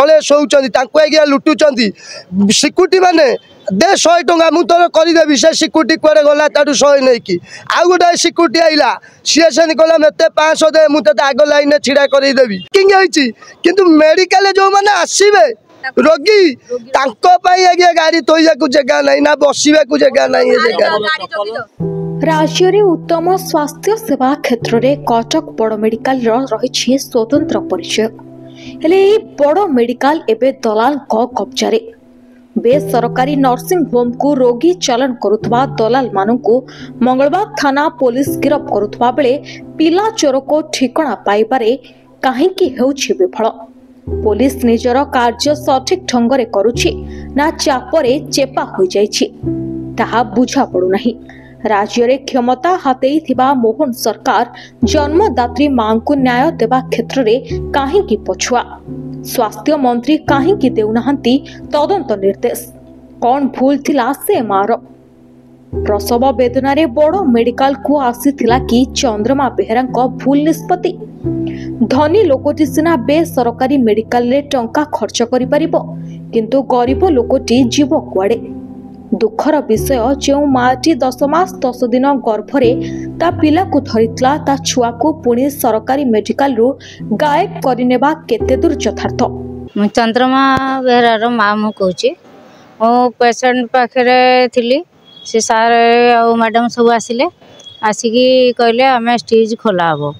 तले शोचंती तांको आज्ञा लुटुचंती सिक्यूरिटी माने दे 100 टंका मु तोर करदेवी से सिक्यूरिटी कुआडे गला ताठू 100 नहीं कि आउ गोटे सिक्यूरिटी आइला सी से कहला मत 500 दे मुझे आग लाइन में छिड़ा करदेवी किंतु मेडिकल जो मैंने आसवे रोगी आज्ञा गाड़ी तोया जगह नहीं ना बसवा जगह नहीं राज्य में उत्तम स्वास्थ्य सेवा क्षेत्र में कटक बड़ मेडिकल रही स्वतंत्र परिचय हेले बड़ मेडिकल एवं दलाल कब्जा बेसरकारी नर्सिंग होम को रोगी चालन करुवा दलाल मानू मंगलवार थाना पुलिस गिरफ करुवा बेले पिला चोर को ठिकणा पाइबारे काहेकि हेउछि विफल पुलिस निजर कार्य सठिक ढंग से करुछि ना चापरे चेपा हो जाइछि ताहा बुझा पड़ू नहीं। राज्य रे क्षमता हातेई थिबा मोहन सरकार जन्मदात्री मां को न्याय देवा क्षेत्र में काहेकि पछुआ स्वास्थ्य मंत्री काहेकि देउनाहंती तदंत निर्देश कौन भूल थिला से मार प्रसव वेदना रे बड़ मेडिकल को आसीथिला कि चंद्रमा बेहरा भूल निष्पत्ति धनी लोकटी सिना बेसरकारी मेडिकल रे टंका खर्च करि परिबो किंतु गरीब लोकटी जीव कुआडे दुखर विषय जो माटी 10 मास 10 दिन गर्भरे ता पिला को धरितला ता छुआ को पुणी सरकारी मेडिकल रु गायब करनेबा केते दूर यथार्थ मु चंद्रमा बेहरार माँ मु कहूँ मो पेसेंट पाखे थी से सार आ मैडम सब आसिले आसिकी कहले आम स्टिच खोला हम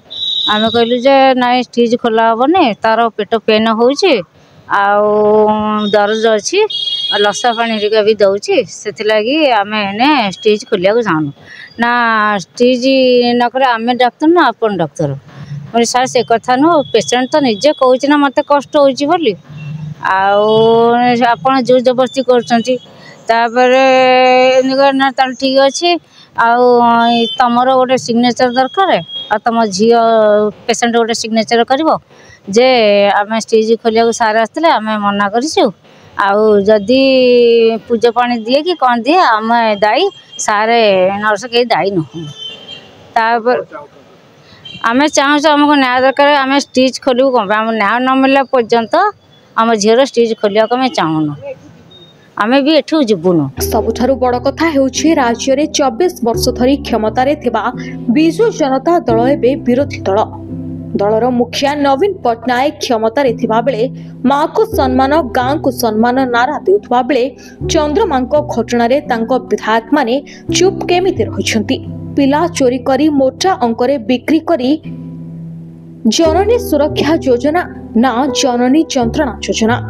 आम कहलु जे ना स्टिच खोला हेनी तार पेट पेन हो दर्द अच्छी लसा पानी भी दौची से आम एने स्टिच खोलिया चाहूँ ना स्टिच नक आम डाक्तर ना अपन डाक्तर मैं सार से कथा नुह पेसेंट तो निजे कहूँ ना मत कष्ट होली आपड़ जो जबरदस्ती करना ठीक अच्छे आमर गोटे सिग्नेचर दरकार आ तुम झी पेसेंट गोटे सिग्नेचर कर जे आम स्टिच खोलिया सार आसते आम मना करूँ आदि पूजा पानी दिए कि कौन दिए आम दायी सारे नर्स कहीं दायी नुह आम चाहूँ आमको न्याय दरकार आम स्टिच खोलू कौन आम न्याय न मिलला पर्यंत आम झीर स्टिच खोलिया आम चाहून आमे भी एठू जिबुनु सबुठारु बड़ कथा हेउछि राज्य रे 24 वर्ष धरी क्षमता रे थिबा बिजु जनता दल एबे विरोधी दल दलर मुखिया नवीन पटनायक क्षमता रे थिबा बेले मां को सम्मान गां को सम्मान नारा देउथबा बेले चंद्रमांको घटना रे तांको विधायक माने चुप केमिति रहिछंती पिला चोरी करी मोटा अंकरे बिक्री करी जननी सुरक्षा योजना ना जननी यंत्रणा योजना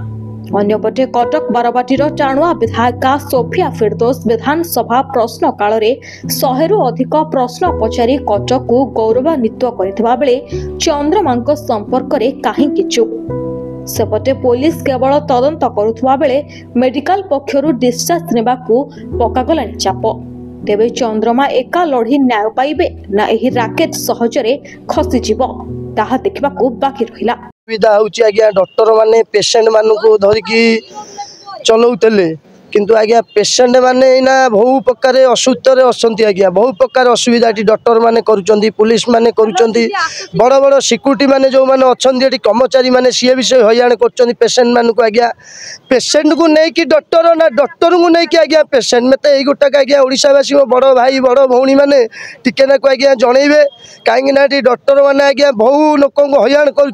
अन्यपटे कटक बारबाटीर टाणुआ विधायिका सोफिया फिरदोस विधानसभा प्रश्न काल रे 100 रु अधिक प्रश्न पचारि कटक को गौरवान्वित करथिबा बेले चंद्रमांको संपर्क रे काहेकि चुप सेपटे पुलिस केवल तदंत करुथबा बेले मेडिकल पक्षरु डिस्चार्ज नेबाकू पकागलानी चाप तेबे चंद्रमा एका लढ़ी न्याय पाइबे ना एही राकेट सहजरे खसी जीव ताहा देखिबाकू बाकी रहिला सुविधा होची आज्ञा डॉक्टर माने पेशेंट मानू को धरिकी चलाउतले किंतु आज्ञा पेशेंट माने ना बहु प्रकार असुस्थ अच्छा आज्ञा बहु प्रकार असुविधा डॉक्टर माने करुचंती पुलिस माने करुचंती बड़ बड़ सिक्यूरिटी माने जो माने अच्छी कर्मचारी माने सी विषय हईराण कर पेशेंट मान को आज्ञा पेशेंट को लेकिन डॉक्टर ना डॉक्टर को लेकिन आज्ञा पेशेंट मत यही गोटाक आज्ञा ओडावासी बड़ भाई बड़ भौणी मैंने टिके ना को आज्ञा जनइबे कहीं डॉक्टर मैंने आज्ञा बहु लोक हईराण कर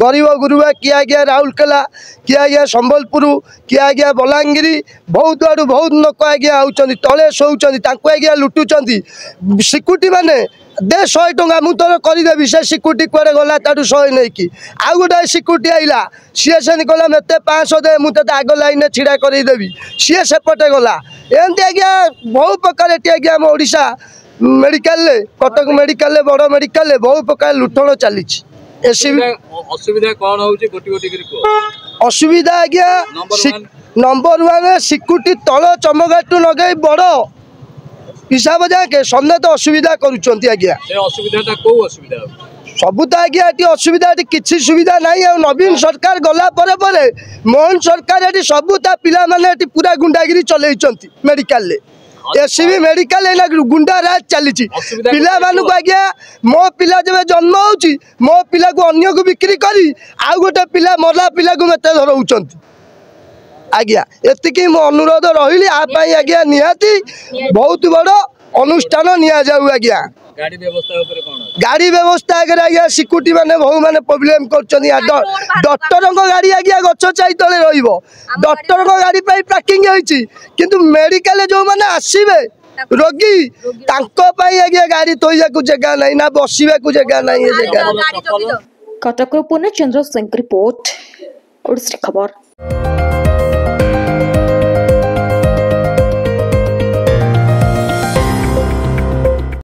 गरीब गुरुआ किए आज्ञा राउरकेला किए आज्ञा संबलपुर किए आज्ञा बलांगीर बहुत आड़ू बहुत लोक आज्ञा आउचंती तले शोचंती तांको आज्ञा लुटुचंती सिक्यूरिटी माने दे 100 टंका मु तोर करदेवी से सिक्यूरिटी कुआडे गला ताठू 100 नहीं कि आउ गोटे सिक्यूरिटी आइला सी से कहला मत 500 दे मुझे आग लाइन में छिड़ा करदेवी सी सेपटे गला एमती आज्ञा बहुत प्रकार आज्ञा आम ओडिशा मेडिकल कटक मेडिकल बड़ मेडिकल बहुत प्रकार लुटण चली असुविधा कौन होउची गोटी गोटी करी असुविधा आज्ञा नंबर 1 सिक्यूरिटी तल चमगाटू लगे बड़ हिसाब जाके सन्ने तो असुविधा करुचंती आज्ञा असुविधा को असुविधा सबू तो आज्ञा असुविधा किसी सुविधा नहीं आ नवीन सरकार गला परे मोहन सरकार सबू ता पिला माने पूरा गुंडागिरी चलैचंती मेडिकल ले एससीबी मेडिकल एना गुंडा राज चली पिला मानक आज्ञा मो पिला जब जन्म होची मो पिला को अन्य को बिक्री करी आ गोटे पिला मरला पिला को मते धरउचंती आज्ञा एतिकी मो अनुरोध रहिली आ पई आज्ञा निहाती बहुत बड़ अनुष्ठान निया जाऊ आज्ञा गाड़ी व्यवस्था ऊपर कोन गाड़ी व्यवस्था अगर आज्ञा सिक्यूरिटी माने बहु माने प्रॉब्लम करछनी डॉक्टर को गाड़ी आज्ञा गछ चाई तले रहिबो डॉक्टर को गाड़ी पई पार्किंग होईची किंतु मेडिकल जो माने आसीबे रोगी तांको पई आज्ञा गाड़ी तोइया को जगह नहीं ना बसिबा को जगह नहीं ये जगह कटक पूर्णचंद्र सिंह रिपोर्ट ओडिसी खबर।